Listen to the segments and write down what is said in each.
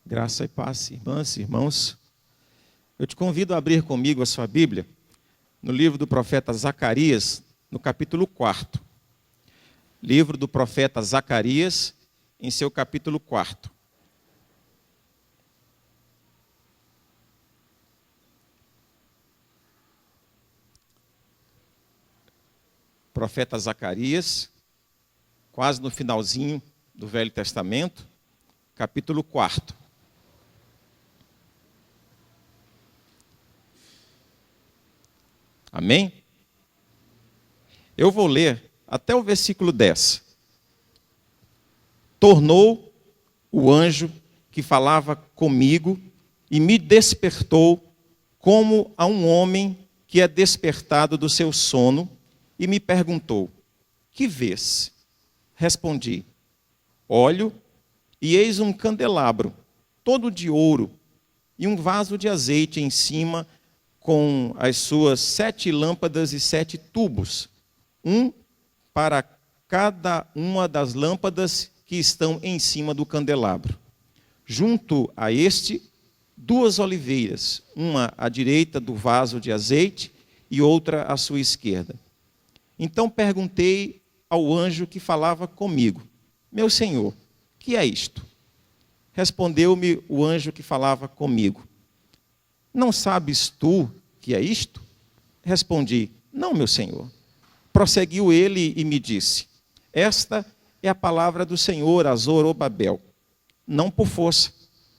Graça e paz, irmãs e irmãos. Eu te convido a abrir comigo a sua Bíblia no livro do profeta Zacarias, no capítulo 4. Livro do profeta Zacarias, em seu capítulo 4. Profeta Zacarias, quase no finalzinho do Velho Testamento, capítulo 4. Amém? Eu vou ler até o versículo 10. Tornou o anjo que falava comigo e me despertou como a um homem que é despertado do seu sono e me perguntou: que vês? Respondi: olho e eis um candelabro, todo de ouro, e um vaso de azeite em cima, com as suas 7 lâmpadas e 7 tubos, um para cada uma das lâmpadas que estão em cima do candelabro. Junto a este, 2 oliveiras, uma à direita do vaso de azeite e outra à sua esquerda. Então perguntei ao anjo que falava comigo: meu senhor, que é isto? Respondeu-me o anjo que falava comigo: não sabes tu que é isto? Respondi: não, meu senhor. Prosseguiu ele e me disse: esta é a palavra do Senhor a Zorobabel, não por força,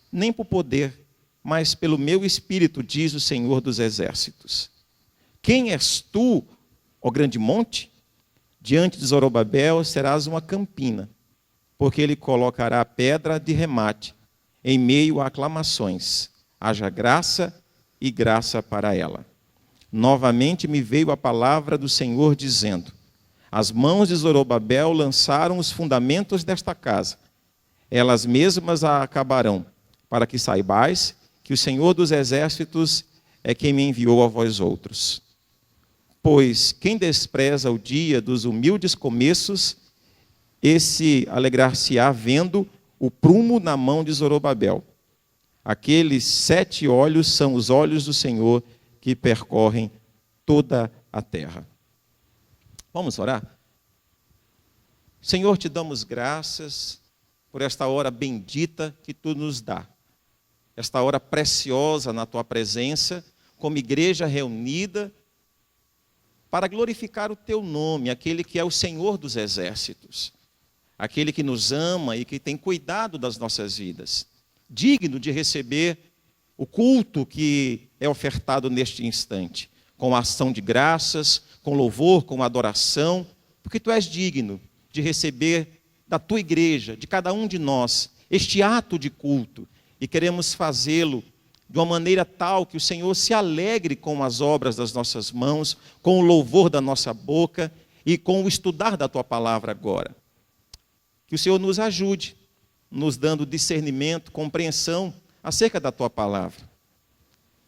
nem por poder, mas pelo meu espírito, diz o Senhor dos exércitos. Quem és tu, ó grande monte? Diante de Zorobabel serás uma campina, porque ele colocará a pedra de remate em meio a aclamações. Haja graça e graça para ela. Novamente me veio a palavra do Senhor dizendo: as mãos de Zorobabel lançaram os fundamentos desta casa. Elas mesmas a acabarão, para que saibais que o Senhor dos exércitos é quem me enviou a vós outros. Pois quem despreza o dia dos humildes começos, esse alegrar-se-á vendo o prumo na mão de Zorobabel. Aqueles 7 olhos são os olhos do Senhor que percorrem toda a terra. Vamos orar? Senhor, te damos graças por esta hora bendita que tu nos dá. Esta hora preciosa na tua presença, como igreja reunida, para glorificar o teu nome, aquele que é o Senhor dos exércitos, aquele que nos ama e que tem cuidado das nossas vidas, digno de receber o culto que é ofertado neste instante, com ação de graças, com louvor, com adoração, porque tu és digno de receber da tua igreja, de cada um de nós, este ato de culto, e queremos fazê-lo de uma maneira tal que o Senhor se alegre com as obras das nossas mãos, com o louvor da nossa boca e com o estudar da tua palavra agora. Que o Senhor nos ajude, nos dando discernimento, compreensão acerca da tua palavra.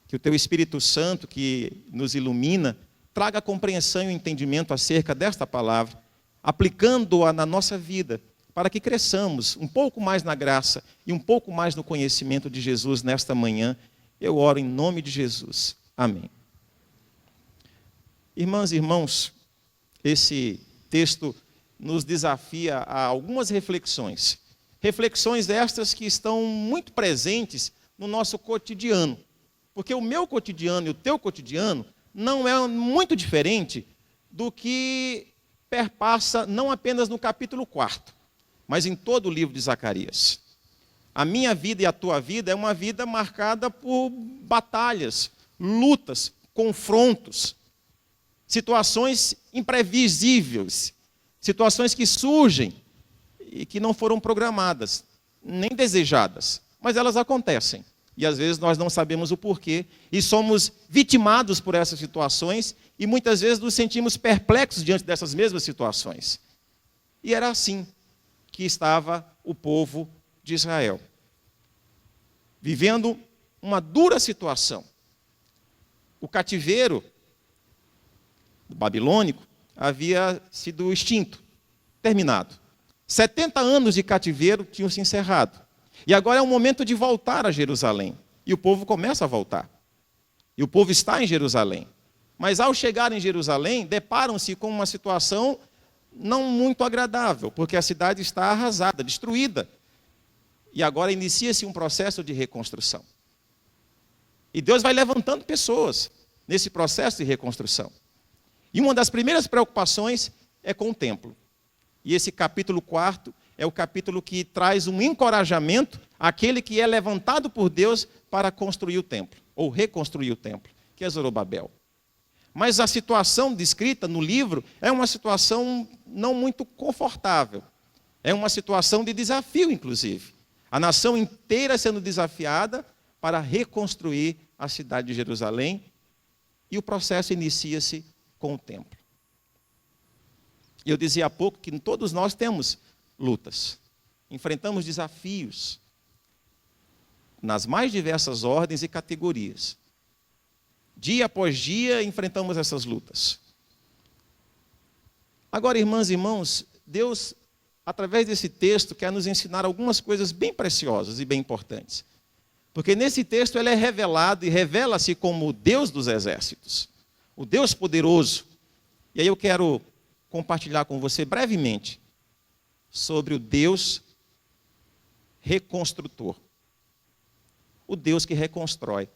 Que o teu Espírito Santo, que nos ilumina, traga compreensão e entendimento acerca desta palavra, aplicando-a na nossa vida, para que cresçamos um pouco mais na graça e um pouco mais no conhecimento de Jesus nesta manhã. Eu oro em nome de Jesus. Amém. Irmãs e irmãos, esse texto nos desafia a algumas reflexões. Reflexões estas que estão muito presentes no nosso cotidiano. Porque o meu cotidiano e o teu cotidiano não é muito diferente do que perpassa não apenas no capítulo 4, mas em todo o livro de Zacarias. A minha vida e a tua vida é uma vida marcada por batalhas, lutas, confrontos, situações imprevisíveis, situações que surgem e que não foram programadas, nem desejadas, mas elas acontecem. E às vezes nós não sabemos o porquê e somos vitimados por essas situações e muitas vezes nos sentimos perplexos diante dessas mesmas situações. E era assim que estava o povo de Israel, vivendo uma dura situação. O cativeiro babilônico havia sido extinto, terminado. 70 anos de cativeiro tinham se encerrado. E agora é o momento de voltar a Jerusalém. E o povo começa a voltar. E o povo está em Jerusalém. Mas ao chegar em Jerusalém, deparam-se com uma situação não muito agradável, porque a cidade está arrasada, destruída. E agora inicia-se um processo de reconstrução. E Deus vai levantando pessoas nesse processo de reconstrução. E uma das primeiras preocupações é com o templo. E esse capítulo 4 é o capítulo que traz um encorajamento àquele que é levantado por Deus para construir o templo, ou reconstruir o templo, que é Zorobabel. Mas a situação descrita no livro é uma situação não muito confortável. É uma situação de desafio, inclusive. A nação inteira sendo desafiada para reconstruir a cidade de Jerusalém, e o processo inicia-se com o templo. Eu dizia há pouco que todos nós temos lutas, enfrentamos desafios nas mais diversas ordens e categorias. Dia após dia enfrentamos essas lutas. Agora, irmãs e irmãos, Deus, através desse texto, quer nos ensinar algumas coisas bem preciosas e bem importantes. Porque nesse texto ele é revelado e revela-se como o Deus dos exércitos, o Deus poderoso. E aí eu quero compartilhar com você brevemente sobre o Deus reconstrutor. O Deus que reconstrói.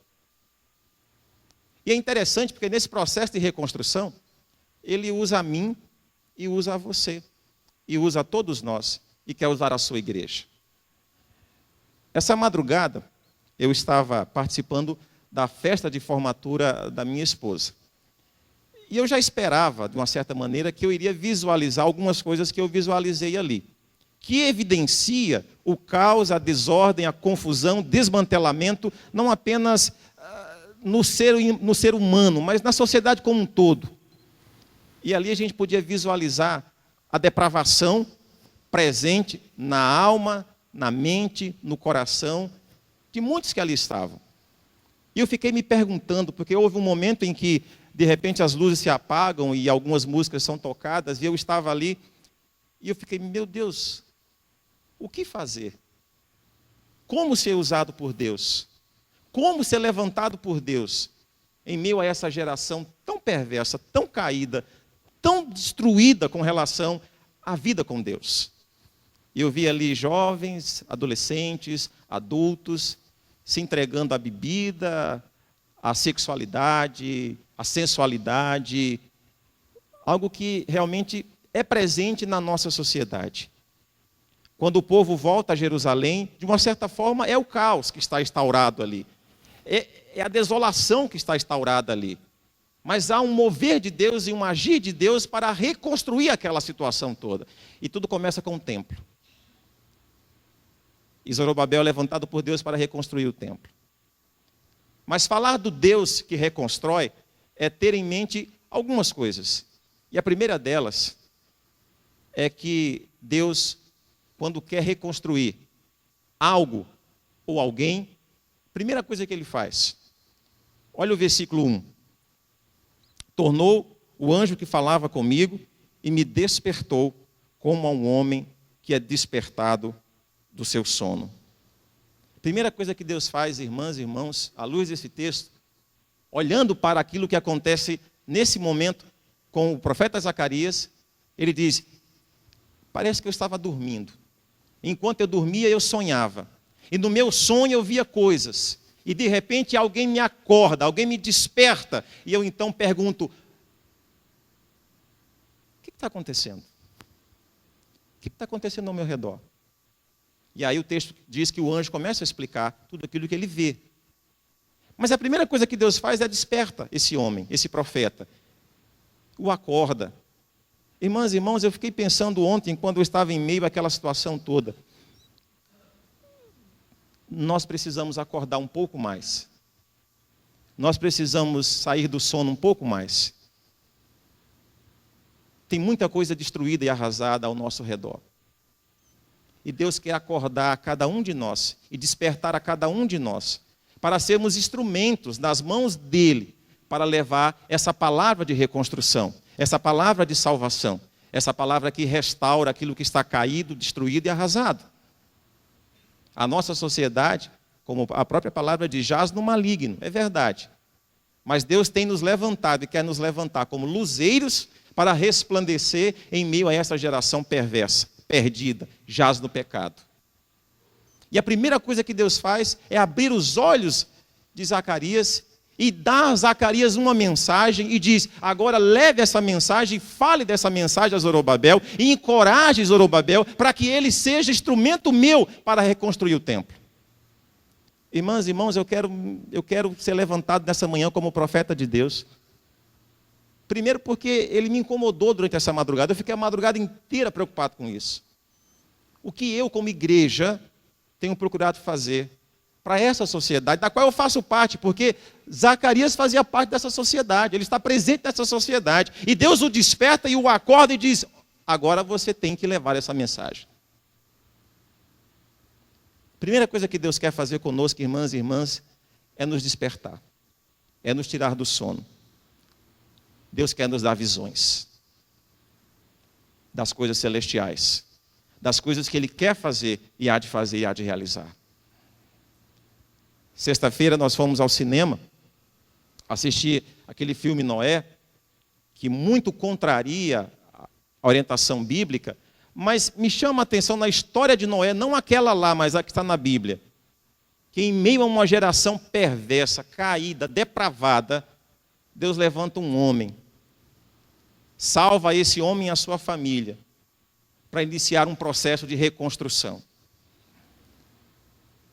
E é interessante porque nesse processo de reconstrução, ele usa a mim e usa a você. E usa a todos nós e quer usar a sua igreja. Essa madrugada, eu estava participando da festa de formatura da minha esposa. E eu já esperava, de uma certa maneira, que eu iria visualizar algumas coisas que eu visualizei ali. Que evidencia o caos, a desordem, a confusão, o desmantelamento, não apenas no ser humano, mas na sociedade como um todo. E ali a gente podia visualizar a depravação presente na alma, na mente, no coração de muitos que ali estavam. E eu fiquei me perguntando, porque houve um momento em que, de repente, as luzes se apagam e algumas músicas são tocadas, e eu estava ali, e eu fiquei, meu Deus, o que fazer? Como ser usado por Deus? Como ser levantado por Deus em meio a essa geração tão perversa, tão caída, tão destruída com relação à vida com Deus? E eu vi ali jovens, adolescentes, adultos, se entregando à bebida, à sexualidade, à sensualidade, algo que realmente é presente na nossa sociedade. Quando o povo volta a Jerusalém, de uma certa forma é o caos que está instaurado ali. É a desolação que está instaurada ali. Mas há um mover de Deus e um agir de Deus para reconstruir aquela situação toda. E tudo começa com o templo. E Zorobabel é levantado por Deus para reconstruir o templo. Mas falar do Deus que reconstrói é ter em mente algumas coisas. E a primeira delas é que Deus, quando quer reconstruir algo ou alguém, a primeira coisa que ele faz, olha o versículo 1. Tornou o anjo que falava comigo e me despertou como a um homem que é despertado do seu sono. Primeira coisa que Deus faz, irmãs e irmãos, à luz desse texto, olhando para aquilo que acontece nesse momento com o profeta Zacarias, ele diz, parece que eu estava dormindo. Enquanto eu dormia, eu sonhava. E no meu sonho eu via coisas. E de repente alguém me acorda, alguém me desperta. E eu então pergunto, o que está acontecendo? O que está acontecendo ao meu redor? E aí o texto diz que o anjo começa a explicar tudo aquilo que ele vê. Mas a primeira coisa que Deus faz é desperta esse homem, esse profeta. O acorda. Irmãs e irmãos, eu fiquei pensando ontem, quando eu estava em meio àquela situação toda. Nós precisamos acordar um pouco mais. Nós precisamos sair do sono um pouco mais. Tem muita coisa destruída e arrasada ao nosso redor. E Deus quer acordar a cada um de nós e despertar a cada um de nós para sermos instrumentos nas mãos dele para levar essa palavra de reconstrução, essa palavra de salvação, essa palavra que restaura aquilo que está caído, destruído e arrasado. A nossa sociedade, como a própria palavra diz, jaz no maligno, é verdade. Mas Deus tem nos levantado e quer nos levantar como luzeiros para resplandecer em meio a essa geração perversa, perdida, jaz no pecado. E a primeira coisa que Deus faz é abrir os olhos de Zacarias e dar a Zacarias uma mensagem e diz: agora leve essa mensagem, fale dessa mensagem a Zorobabel e encoraje Zorobabel para que ele seja instrumento meu para reconstruir o templo. Irmãs e irmãos, eu quero ser levantado nessa manhã como profeta de Deus. Primeiro porque ele me incomodou durante essa madrugada, eu fiquei a madrugada inteira preocupado com isso. O que eu, como igreja, tenho procurado fazer para essa sociedade, da qual eu faço parte, porque Zacarias fazia parte dessa sociedade, ele está presente nessa sociedade, e Deus o desperta e o acorda e diz: agora você tem que levar essa mensagem. Primeira coisa que Deus quer fazer conosco, irmãs e irmãs, é nos despertar, é nos tirar do sono. Deus quer nos dar visões das coisas celestiais, das coisas que Ele quer fazer e há de realizar. Sexta-feira nós fomos ao cinema assistir aquele filme Noé, que muito contraria a orientação bíblica, mas me chama a atenção na história de Noé, não aquela lá, mas a que está na Bíblia, que em meio a uma geração perversa, caída, depravada, Deus levanta um homem, salva esse homem e a sua família, para iniciar um processo de reconstrução.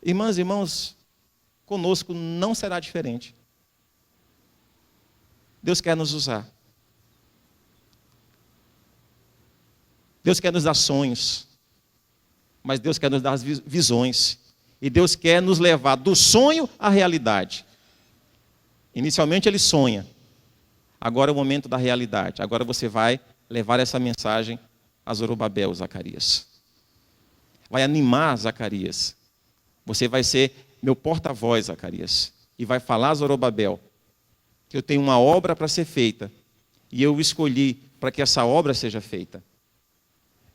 Irmãs e irmãos, conosco não será diferente. Deus quer nos usar. Deus quer nos dar sonhos, mas Deus quer nos dar visões. E Deus quer nos levar do sonho à realidade. Inicialmente Ele sonha. Agora é o momento da realidade. Agora você vai levar essa mensagem a Zorobabel, Zacarias. Vai animar Zacarias. Você vai ser meu porta-voz, Zacarias. E vai falar a Zorobabel que eu tenho uma obra para ser feita. E eu escolhi para que essa obra seja feita.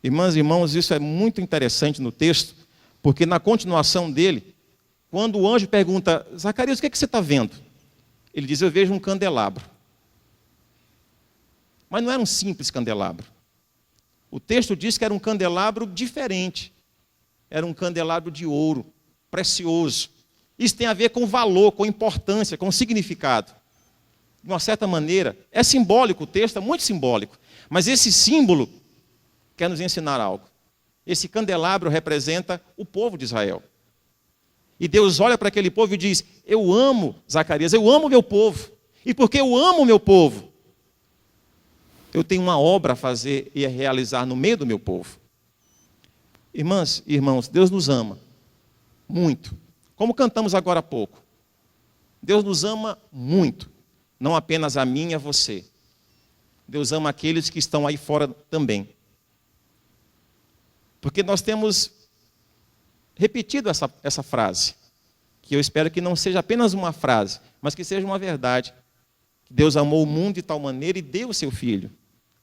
Irmãs e irmãos, isso é muito interessante no texto, porque na continuação dele, quando o anjo pergunta: Zacarias, o que é que você está vendo? Ele diz: eu vejo um candelabro. Mas não era um simples candelabro. O texto diz que era um candelabro diferente. Era um candelabro de ouro, precioso. Isso tem a ver com valor, com importância, com significado. De uma certa maneira, é simbólico o texto, é muito simbólico. Mas esse símbolo quer nos ensinar algo. Esse candelabro representa o povo de Israel. E Deus olha para aquele povo e diz: eu amo, Zacarias, eu amo o meu povo. E porque eu amo o meu povo, eu tenho uma obra a fazer e a realizar no meio do meu povo. Irmãs e irmãos, Deus nos ama muito. Como cantamos agora há pouco. Deus nos ama muito. Não apenas a mim e a você. Deus ama aqueles que estão aí fora também. Porque nós temos repetido essa frase, que eu espero que não seja apenas uma frase, mas que seja uma verdade. Que Deus amou o mundo de tal maneira e deu o seu Filho.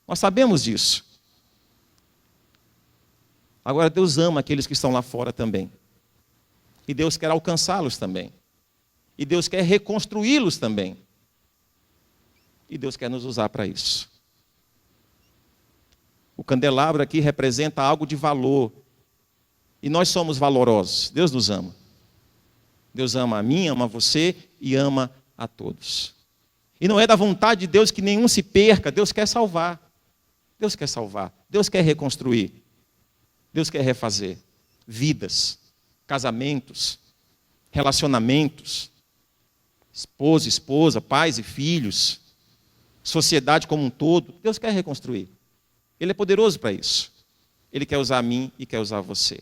Nós sabemos disso. Agora, Deus ama aqueles que estão lá fora também. E Deus quer alcançá-los também. E Deus quer reconstruí-los também. E Deus quer nos usar para isso. O candelabro aqui representa algo de valor. E nós somos valorosos. Deus nos ama. Deus ama a mim, ama a você e ama a todos. E não é da vontade de Deus que nenhum se perca. Deus quer salvar. Deus quer salvar. Deus quer reconstruir. Deus quer refazer vidas, casamentos, relacionamentos, esposo, esposa, pais e filhos, sociedade como um todo. Deus quer reconstruir. Ele é poderoso para isso. Ele quer usar a mim e quer usar você.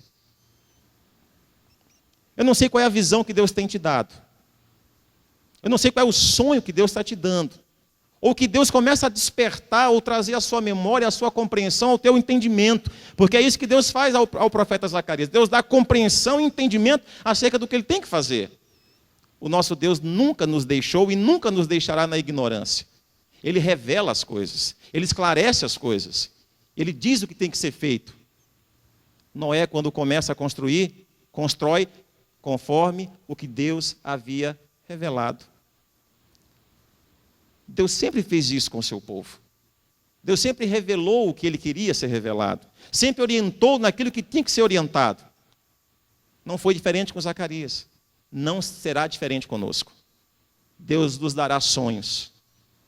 Eu não sei qual é a visão que Deus tem te dado. Eu não sei qual é o sonho que Deus está te dando. Ou que Deus começa a despertar ou trazer a sua memória, a sua compreensão, o teu entendimento. Porque é isso que Deus faz ao profeta Zacarias. Deus dá compreensão e entendimento acerca do que ele tem que fazer. O nosso Deus nunca nos deixou e nunca nos deixará na ignorância. Ele revela as coisas. Ele esclarece as coisas. Ele diz o que tem que ser feito. Noé, quando começa a construir, Constrói conforme o que Deus havia revelado. Deus sempre fez isso com o seu povo. Deus sempre revelou o que ele queria ser revelado. Sempre orientou naquilo que tinha que ser orientado. Não foi diferente com Zacarias. Não será diferente conosco. Deus nos dará sonhos.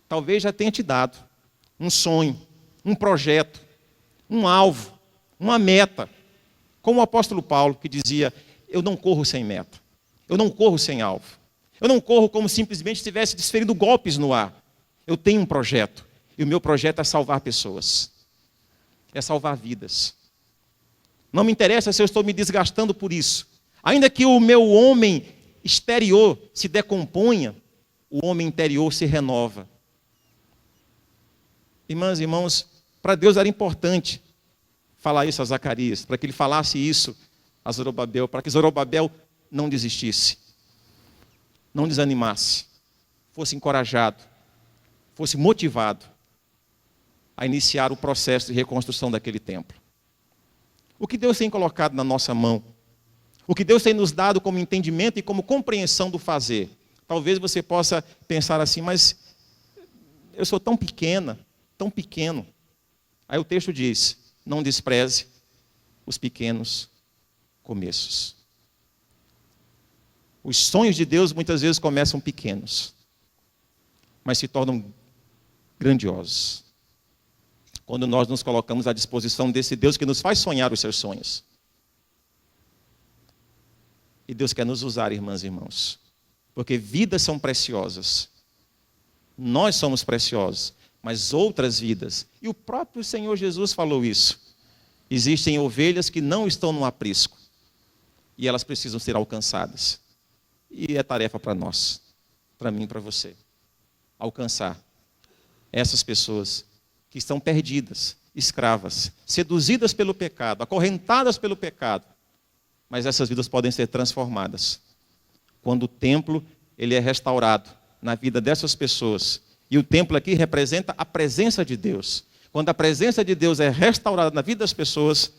Talvez já tenha te dado um sonho, um projeto, um alvo, uma meta. Como o apóstolo Paulo, que dizia: eu não corro sem meta. Eu não corro sem alvo. Eu não corro como simplesmente estivesse desferindo golpes no ar. Eu tenho um projeto. E o meu projeto é salvar pessoas. É salvar vidas. Não me interessa se eu estou me desgastando por isso. Ainda que o meu homem exterior se decomponha, o homem interior se renova. Irmãs e irmãos, para Deus era importante falar isso a Zacarias, para que ele falasse isso a Zorobabel, para que Zorobabel não desistisse, não desanimasse, fosse encorajado, fosse motivado a iniciar o processo de reconstrução daquele templo. O que Deus tem colocado na nossa mão, o que Deus tem nos dado como entendimento e como compreensão do fazer. Talvez você possa pensar assim: mas eu sou tão pequena, tão pequeno. Aí o texto diz: não despreze os pequenos começos. Os sonhos de Deus muitas vezes começam pequenos, mas se tornam grandiosos quando nós nos colocamos à disposição desse Deus que nos faz sonhar os seus sonhos. E Deus quer nos usar, irmãs e irmãos, porque vidas são preciosas. Nós somos preciosos, mas outras vidas. E o próprio Senhor Jesus falou isso. Existem ovelhas que não estão no aprisco, e elas precisam ser alcançadas. E é tarefa para nós, para mim e para você, alcançar essas pessoas que estão perdidas, escravas, seduzidas pelo pecado, acorrentadas pelo pecado. Mas essas vidas podem ser transformadas quando o templo ele é restaurado na vida dessas pessoas. E o templo aqui representa a presença de Deus. Quando a presença de Deus é restaurada na vida das pessoas,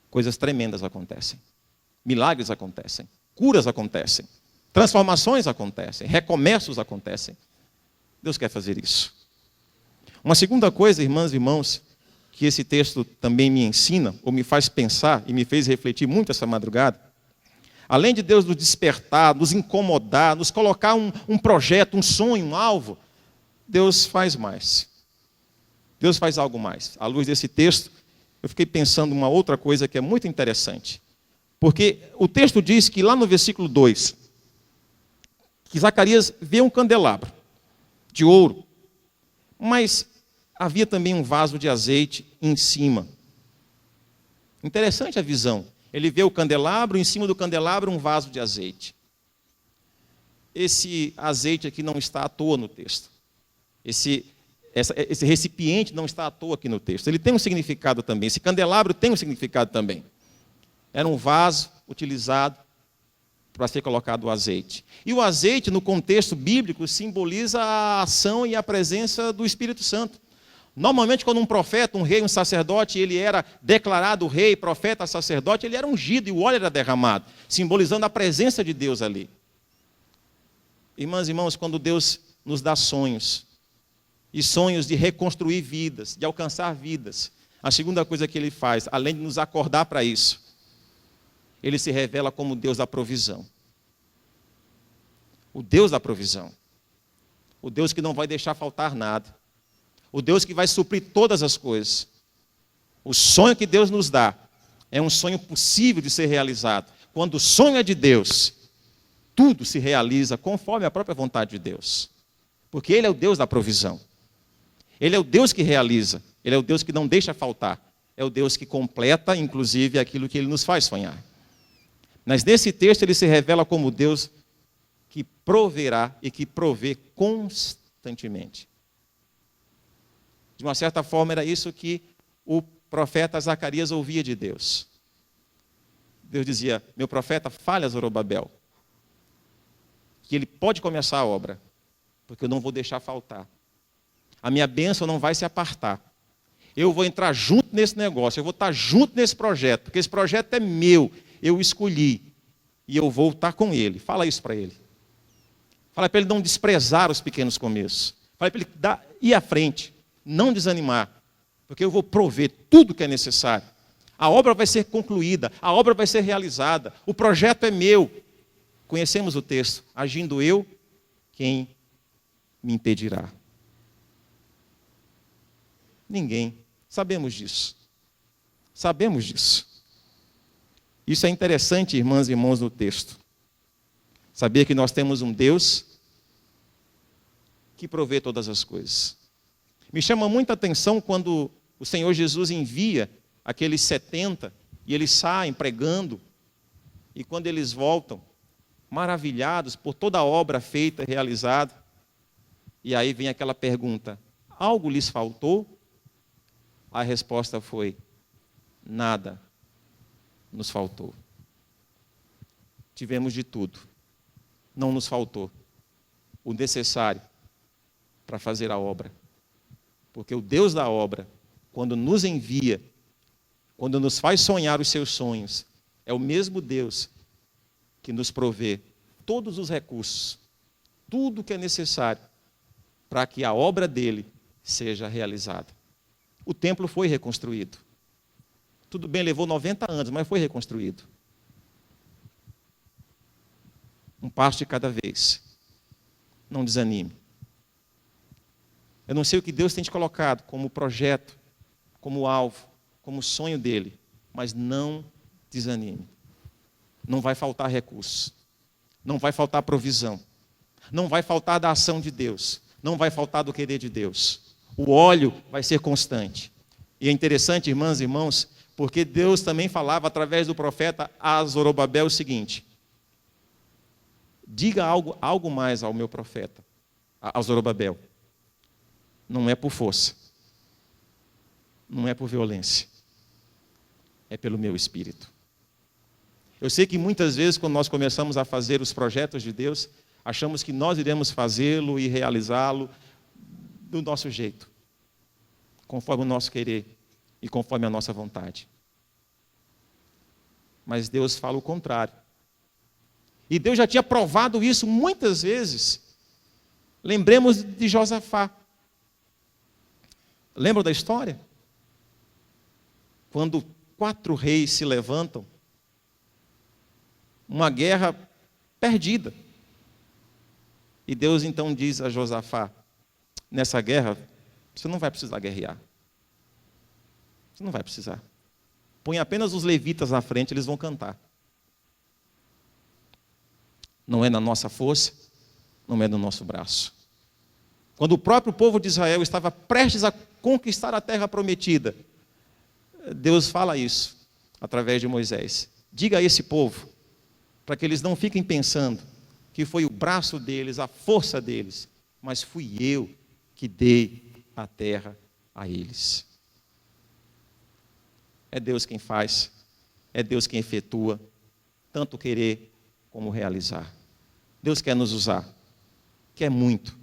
coisas tremendas acontecem. Milagres acontecem, curas acontecem, transformações acontecem, recomeços acontecem. Deus quer fazer isso. Uma segunda coisa, irmãs e irmãos, que esse texto também me ensina, ou me faz pensar, e me fez refletir muito essa madrugada, além de Deus nos despertar, nos incomodar, nos colocar um projeto, um sonho, um alvo, Deus faz mais. Deus faz algo mais. À luz desse texto, eu fiquei pensando uma outra coisa que é muito interessante. Porque o texto diz que lá no versículo 2, que Zacarias vê um candelabro de ouro, mas havia também um vaso de azeite em cima. Interessante a visão. Ele vê o candelabro, em cima do candelabro um vaso de azeite. Esse azeite aqui não está à toa no texto. Esse recipiente não está à toa aqui no texto. Ele tem um significado também. Esse candelabro tem um significado também. Era um vaso utilizado para ser colocado o azeite. E o azeite, no contexto bíblico, simboliza a ação e a presença do Espírito Santo. Normalmente, quando um profeta, um rei, um sacerdote, ele era declarado rei, profeta, sacerdote, ele era ungido e o óleo era derramado, simbolizando a presença de Deus ali. Irmãs e irmãos, quando Deus nos dá sonhos, e sonhos de reconstruir vidas, de alcançar vidas, a segunda coisa que Ele faz, além de nos acordar para isso, Ele se revela como Deus da provisão. O Deus da provisão. O Deus que não vai deixar faltar nada. O Deus que vai suprir todas as coisas. O sonho que Deus nos dá é um sonho possível de ser realizado. Quando o sonho é de Deus, tudo se realiza conforme a própria vontade de Deus. Porque Ele é o Deus da provisão. Ele é o Deus que realiza. Ele é o Deus que não deixa faltar. É o Deus que completa, inclusive, aquilo que Ele nos faz sonhar. Mas nesse texto Ele se revela como Deus que proverá e que provê constantemente. De uma certa forma, era isso que o profeta Zacarias ouvia de Deus. Deus dizia: meu profeta, fale a Zorobabel, que ele pode começar a obra, porque eu não vou deixar faltar. A minha bênção não vai se apartar. Eu vou entrar junto nesse negócio, eu vou estar junto nesse projeto, porque esse projeto é meu. eu o escolhi e eu vou estar com ele. Fala isso para ele. Fala para ele não desprezar os pequenos começos. Fala para ele ir à frente, não desanimar, porque eu vou prover tudo que é necessário. A obra vai ser concluída, a obra vai ser realizada, o projeto é meu. Conhecemos o texto, agindo eu, quem me impedirá? Ninguém. Sabemos disso. Sabemos disso. Isso é interessante, irmãs e irmãos, no texto. Saber que nós temos um Deus que provê todas as coisas. Me chama muita atenção quando o Senhor Jesus envia aqueles 70 e eles saem pregando, e quando eles voltam, maravilhados por toda a obra feita e realizada, e aí vem aquela pergunta: algo lhes faltou? A resposta foi: nada nos faltou. Tivemos de tudo, não nos faltou o necessário para fazer a obra. Porque o Deus da obra, quando nos envia, quando nos faz sonhar os seus sonhos, é o mesmo Deus que nos provê todos os recursos, tudo que é necessário para que a obra dele seja realizada. O templo foi reconstruído. Tudo bem, levou 90 anos, mas foi reconstruído. Um passo de cada vez. Não desanime. Eu não sei o que Deus tem te colocado como projeto, como alvo, como sonho dele, mas não desanime. Não vai faltar recurso, não vai faltar provisão, não vai faltar da ação de Deus, não vai faltar do querer de Deus. O óleo vai ser constante. E é interessante, irmãs e irmãos, porque Deus também falava através do profeta a Zorobabel o seguinte: diga algo mais ao meu profeta, a Zorobabel. Não é por força, não é por violência, é pelo meu espírito. Eu sei que muitas vezes, quando nós começamos a fazer os projetos de Deus, achamos que nós iremos fazê-lo e realizá-lo do nosso jeito, conforme o nosso querer e conforme a nossa vontade. Mas Deus fala o contrário. E Deus já tinha provado isso muitas vezes. Lembremos de Josafá. Lembram da história? Quando 4 reis se levantam, uma guerra perdida. E Deus então diz a Josafá: nessa guerra, você não vai precisar guerrear. Você não vai precisar. Põe apenas os levitas na frente, eles vão cantar. Não é na nossa força, não é no nosso braço. Quando o próprio povo de Israel estava prestes a conquistar a terra prometida, Deus fala isso através de Moisés. Diga a esse povo, para que eles não fiquem pensando que foi o braço deles, a força deles, mas fui eu que dei a terra a eles. É Deus quem faz, é Deus quem efetua, tanto querer como realizar. Deus quer nos usar, quer muito.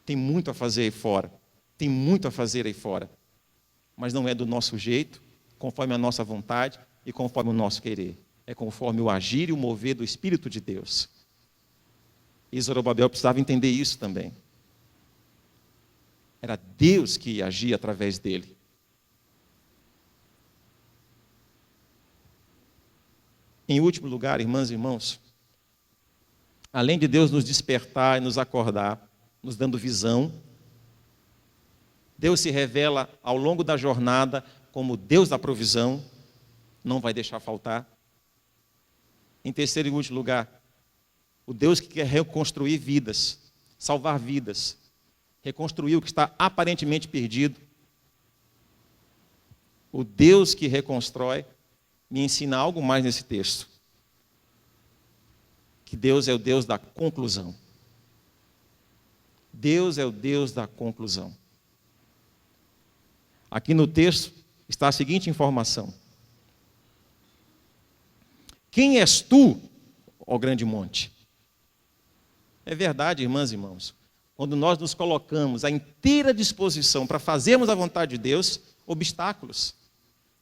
Tem muito a fazer aí fora, tem muito a fazer aí fora, mas não é do nosso jeito, conforme a nossa vontade e conforme o nosso querer. É conforme o agir e o mover do Espírito de Deus. E Zorobabel precisava entender isso também. Era Deus que agia através dele. Em último lugar, irmãs e irmãos, além de Deus nos despertar e nos acordar, nos dando visão, Deus se revela ao longo da jornada como Deus da provisão, não vai deixar faltar. Em terceiro e último lugar, o Deus que quer reconstruir vidas, salvar vidas, reconstruir o que está aparentemente perdido. O Deus que reconstrói me ensina algo mais nesse texto. Que Deus é o Deus da conclusão. Deus é o Deus da conclusão. Aqui no texto está a seguinte informação: quem és tu, ó grande monte? É verdade, irmãs e irmãos, quando nós nos colocamos à inteira disposição para fazermos a vontade de Deus, obstáculos,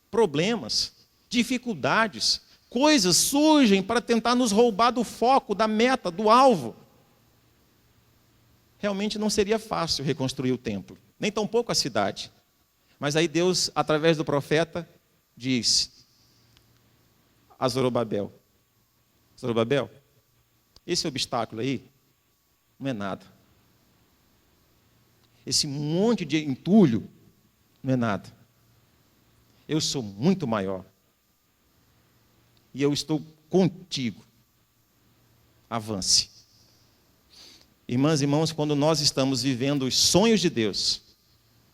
problemas, dificuldades, coisas surgem para tentar nos roubar do foco, da meta, do alvo. Realmente não seria fácil reconstruir o templo, nem tampouco a cidade. Mas aí Deus, através do profeta, diz a Zorobabel: Zorobabel, esse obstáculo aí não é nada. Esse monte de entulho não é nada. Eu sou muito maior. E eu estou contigo. Avance. Irmãs e irmãos, quando nós estamos vivendo os sonhos de Deus,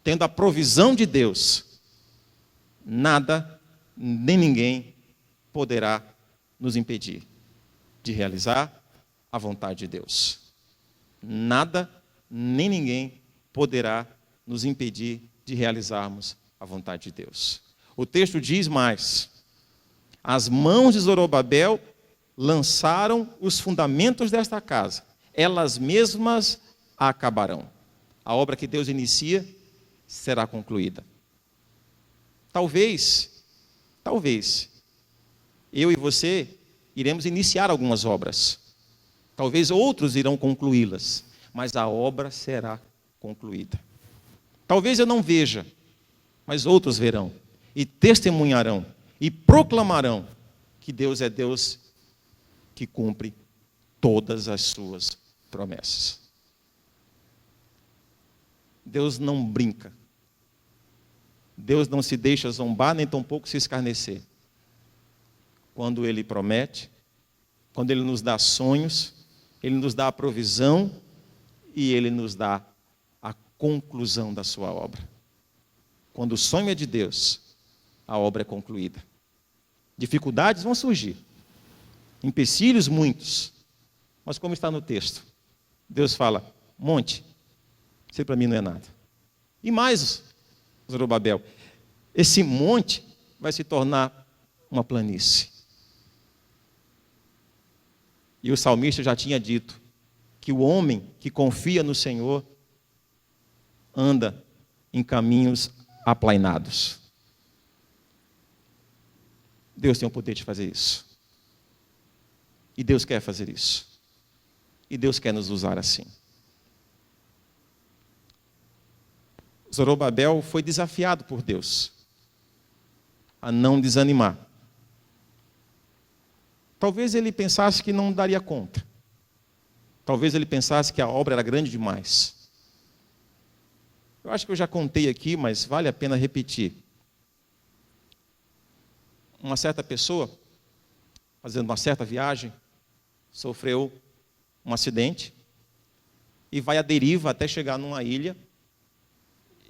tendo a provisão de Deus, nada, nem ninguém poderá nos impedir de realizar a vontade de Deus. Nada, nem ninguém poderá nos impedir de realizarmos a vontade de Deus. O texto diz mais: as mãos de Zorobabel lançaram os fundamentos desta casa, elas mesmas a acabarão. A obra que Deus inicia será concluída. Talvez, eu e você iremos iniciar algumas obras. Talvez outros irão concluí-las, mas a obra será concluída. Talvez eu não veja, mas outros verão e testemunharão e proclamarão que Deus é Deus que cumpre todas as suas promessas. Deus não brinca. Deus não se deixa zombar, nem tampouco se escarnecer. Quando Ele promete, quando Ele nos dá sonhos, Ele nos dá a provisão e Ele nos dá a conclusão da sua obra. Quando o sonho é de Deus, a obra é concluída. Dificuldades vão surgir, empecilhos muitos, mas como está no texto, Deus fala: monte, isso para mim não é nada. E mais, Zorobabel, esse monte vai se tornar uma planície. E o salmista já tinha dito que o homem que confia no Senhor anda em caminhos aplainados. Deus tem o poder de fazer isso. E Deus quer fazer isso. E Deus quer nos usar assim. Zorobabel foi desafiado por Deus a não desanimar. Talvez ele pensasse que não daria conta. Talvez ele pensasse que a obra era grande demais. Eu acho que eu já contei aqui, mas vale a pena repetir. Uma certa pessoa, fazendo uma certa viagem, sofreu um acidente e vai à deriva até chegar numa ilha.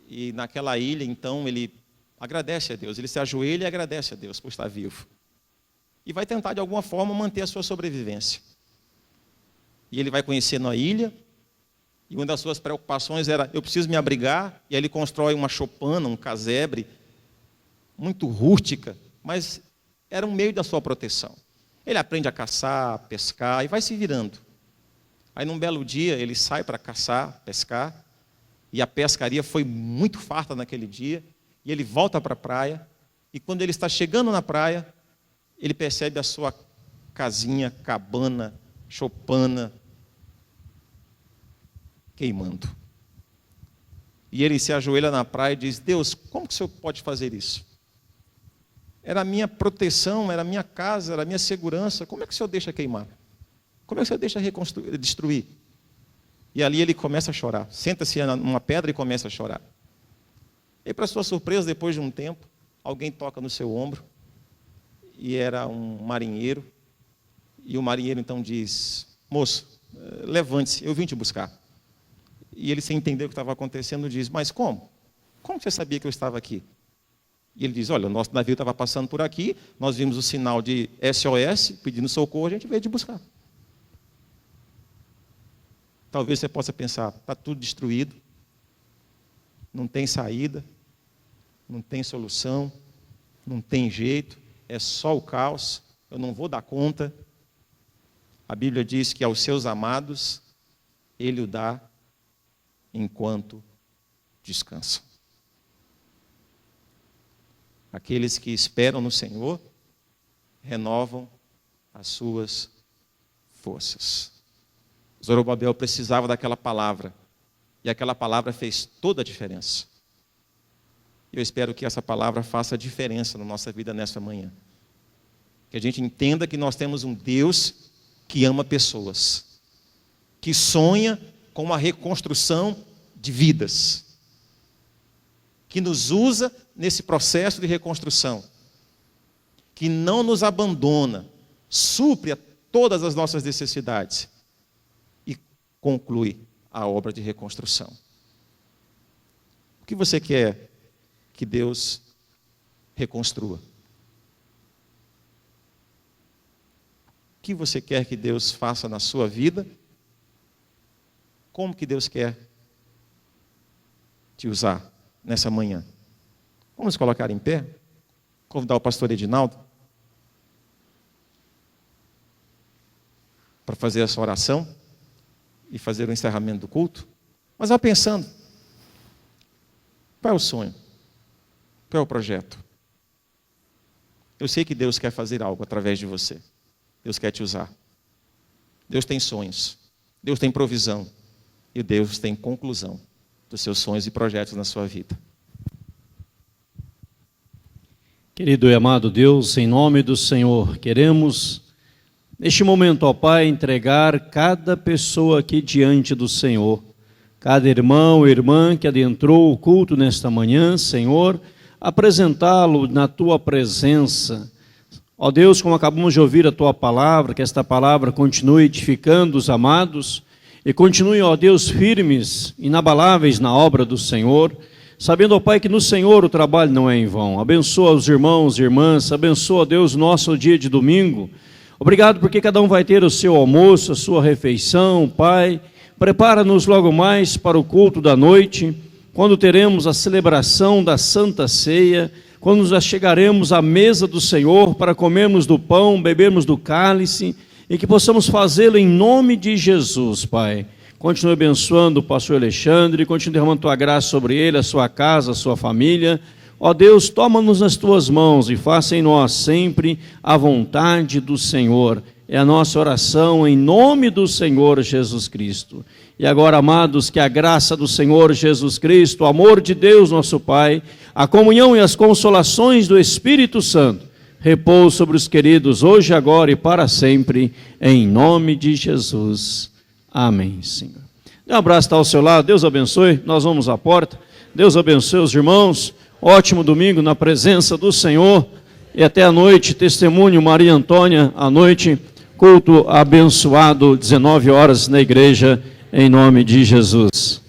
E naquela ilha, então, ele agradece a Deus. Ele se ajoelha e agradece a Deus por estar vivo. E vai tentar, de alguma forma, manter a sua sobrevivência. E ele vai conhecendo a ilha, e uma das suas preocupações era: eu preciso me abrigar. E aí ele constrói uma choupana, um casebre, muito rústica, mas era um meio da sua proteção. Ele aprende a caçar, a pescar, e vai se virando. Aí, num belo dia, ele sai para caçar, pescar, e a pescaria foi muito farta naquele dia, e ele volta para a praia, e quando ele está chegando na praia, ele percebe a sua casinha, cabana, choupana, queimando. E ele se ajoelha na praia e diz: Deus, como que o Senhor pode fazer isso? Era a minha proteção, era a minha casa, era a minha segurança. Como é que o Senhor deixa queimar? Como é que o Senhor deixa destruir? E ali ele começa a chorar. Senta-se numa pedra e começa a chorar. E para sua surpresa, depois de um tempo, alguém toca no seu ombro. E era um marinheiro. E o marinheiro então diz: moço, levante-se, eu vim te buscar. E ele, sem entender o que estava acontecendo, diz: mas como? Como você sabia que eu estava aqui? E ele diz: olha, o nosso navio estava passando por aqui, nós vimos o sinal de SOS, pedindo socorro, a gente veio te buscar. Talvez você possa pensar: está tudo destruído, não tem saída, não tem solução, não tem jeito, é só o caos, eu não vou dar conta. A Bíblia diz que aos seus amados, Ele o dá enquanto descansam. Aqueles que esperam no Senhor renovam as suas forças. Zorobabel precisava daquela palavra, e aquela palavra fez toda a diferença. Eu espero que essa palavra faça diferença na nossa vida nessa manhã. Que a gente entenda que nós temos um Deus que ama pessoas, que sonha com uma reconstrução de vidas, que nos usa nesse processo de reconstrução, que não nos abandona, supre a todas as nossas necessidades e conclui a obra de reconstrução. O que você quer que Deus reconstrua? O que você quer que Deus faça na sua vida? Como que Deus quer te usar nessa manhã? Vamos colocar em pé? Convidar o pastor Edinaldo para fazer essa oração e fazer o encerramento do culto. Mas vá pensando, qual é o sonho? Qual é o projeto? Eu sei que Deus quer fazer algo através de você. Deus quer te usar. Deus tem sonhos. Deus tem provisão. E Deus tem conclusão dos seus sonhos e projetos na sua vida. Querido e amado Deus, em nome do Senhor, queremos, neste momento, ó Pai, entregar cada pessoa aqui diante do Senhor. Cada irmão e irmã que adentrou o culto nesta manhã, Senhor, apresentá-lo na Tua presença. Ó Deus, como acabamos de ouvir a Tua palavra, que esta palavra continue edificando os amados e continue, ó Deus, firmes, inabaláveis na obra do Senhor, sabendo, ó Pai, que no Senhor o trabalho não é em vão. Abençoa os irmãos e irmãs, abençoa, Deus, o nosso dia de domingo. Obrigado porque cada um vai ter o seu almoço, a sua refeição, Pai. Prepara-nos logo mais para o culto da noite, quando teremos a celebração da Santa Ceia, quando nos chegaremos à mesa do Senhor para comermos do pão, bebermos do cálice, e que possamos fazê-lo em nome de Jesus, Pai. Continue abençoando o pastor Alexandre, continue derramando Tua graça sobre ele, a sua casa, a sua família. Ó Deus, toma-nos nas Tuas mãos e faça em nós sempre a vontade do Senhor. É a nossa oração em nome do Senhor Jesus Cristo. E agora, amados, que a graça do Senhor Jesus Cristo, o amor de Deus nosso Pai, a comunhão e as consolações do Espírito Santo, repouse sobre os queridos hoje, agora e para sempre, em nome de Jesus. Amém, Senhor. Dê um abraço, está ao seu lado, Deus abençoe, nós vamos à porta, Deus abençoe os irmãos, ótimo domingo na presença do Senhor, e até a noite, testemunho Maria Antônia, à noite, culto abençoado, 19 horas na igreja, em nome de Jesus.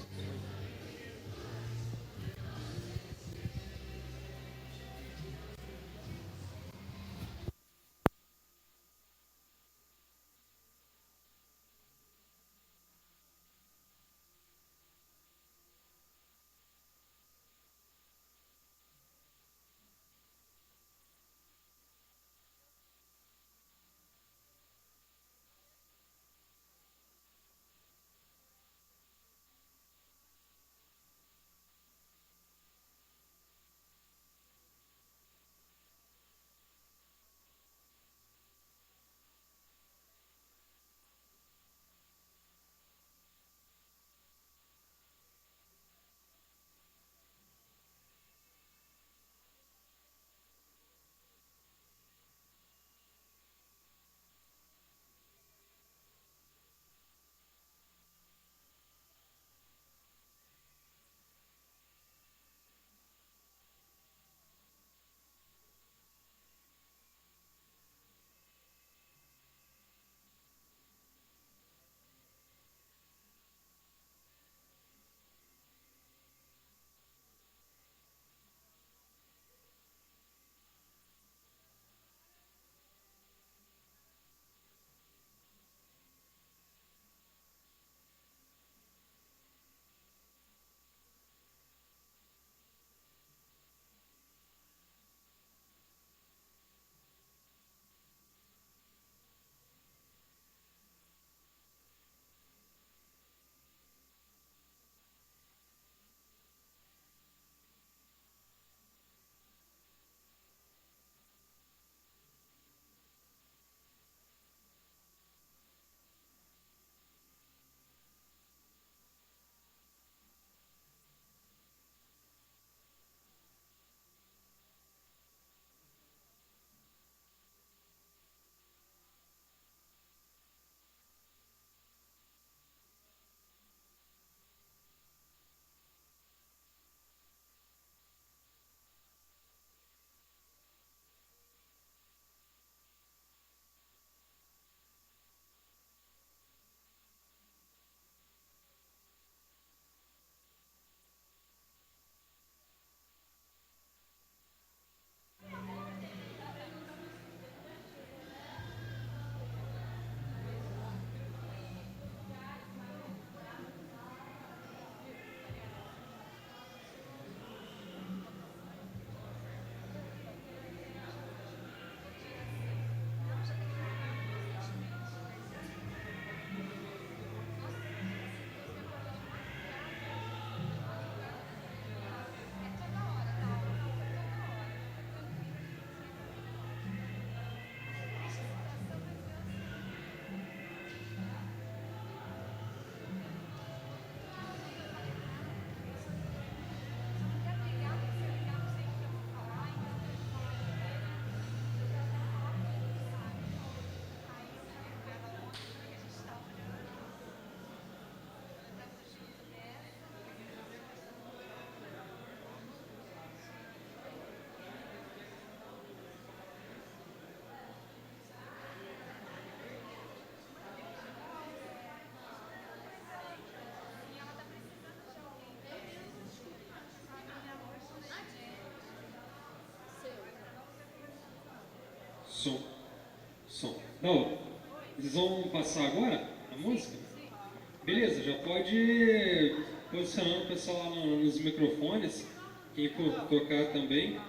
Som. Som. Não, eles vão passar agora a música? Beleza, já pode ir posicionando o pessoal lá nos microfones. Quem for tocar também.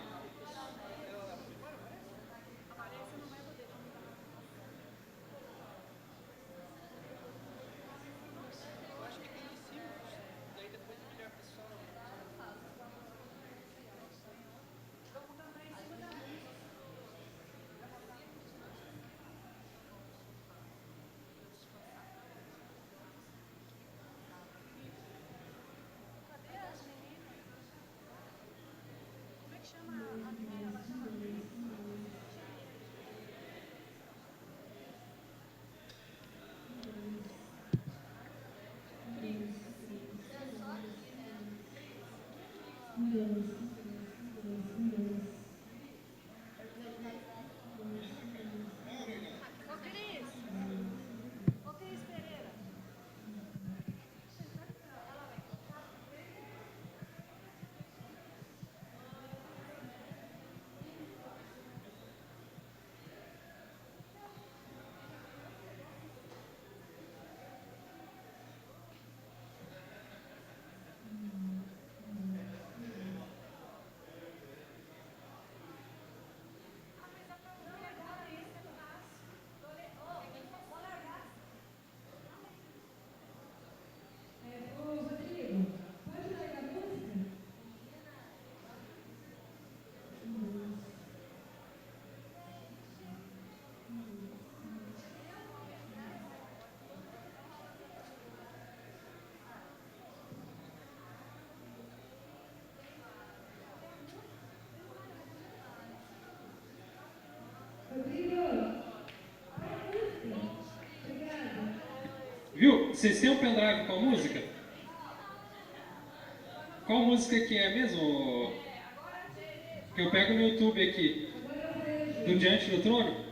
Viu? Vocês têm um pendrive com a música? Qual música que é mesmo? Que eu pego no YouTube aqui. Do Diante do Trono?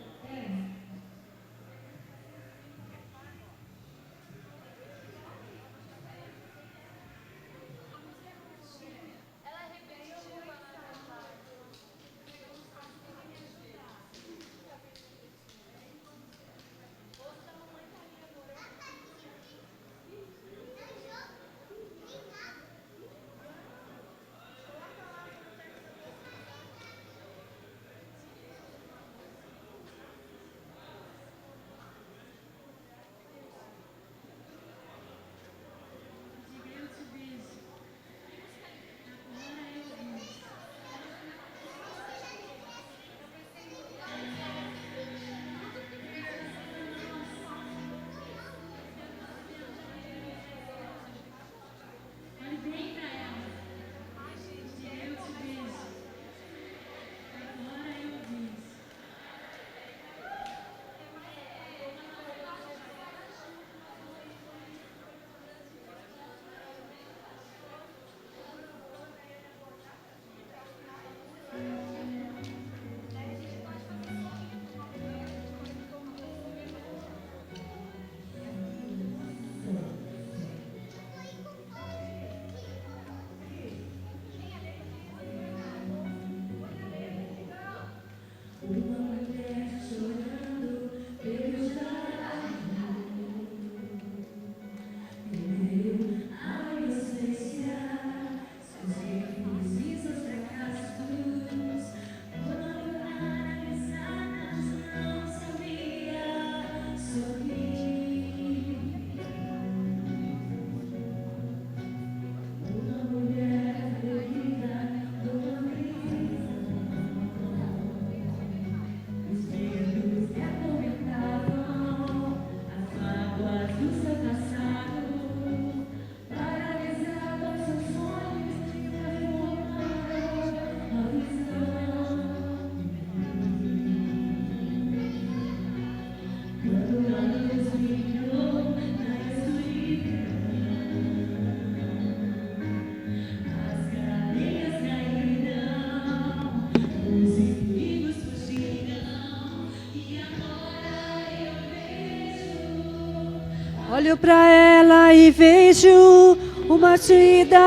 Olho pra ela e vejo uma filha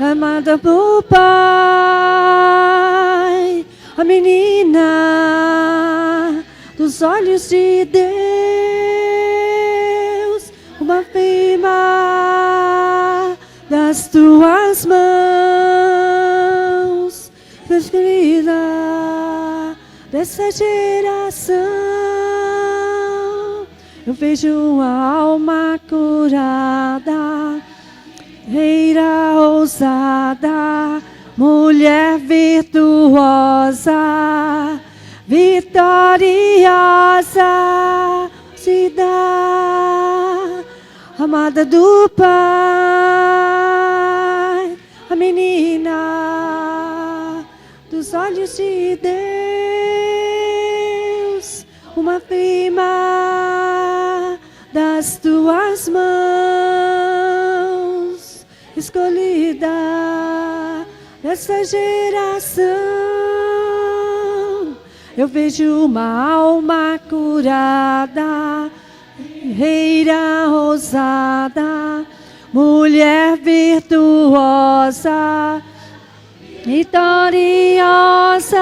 amada por Pai. A menina dos olhos de Deus, uma firma das tuas mãos, escolhida dessa geração. Eu vejo uma alma curada, guerreira ousada, mulher virtuosa, vitoriosa, se dá, amada do Pai, a menina dos olhos de Deus, uma prima das tuas mãos, escolhida dessa geração. Eu vejo uma alma curada, guerreira ousada, mulher virtuosa, vitoriosa.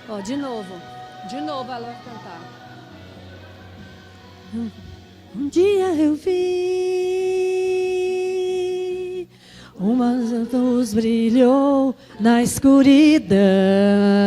Ó, de novo ela vai cantar. Um dia eu vi uma luz brilhou na escuridão.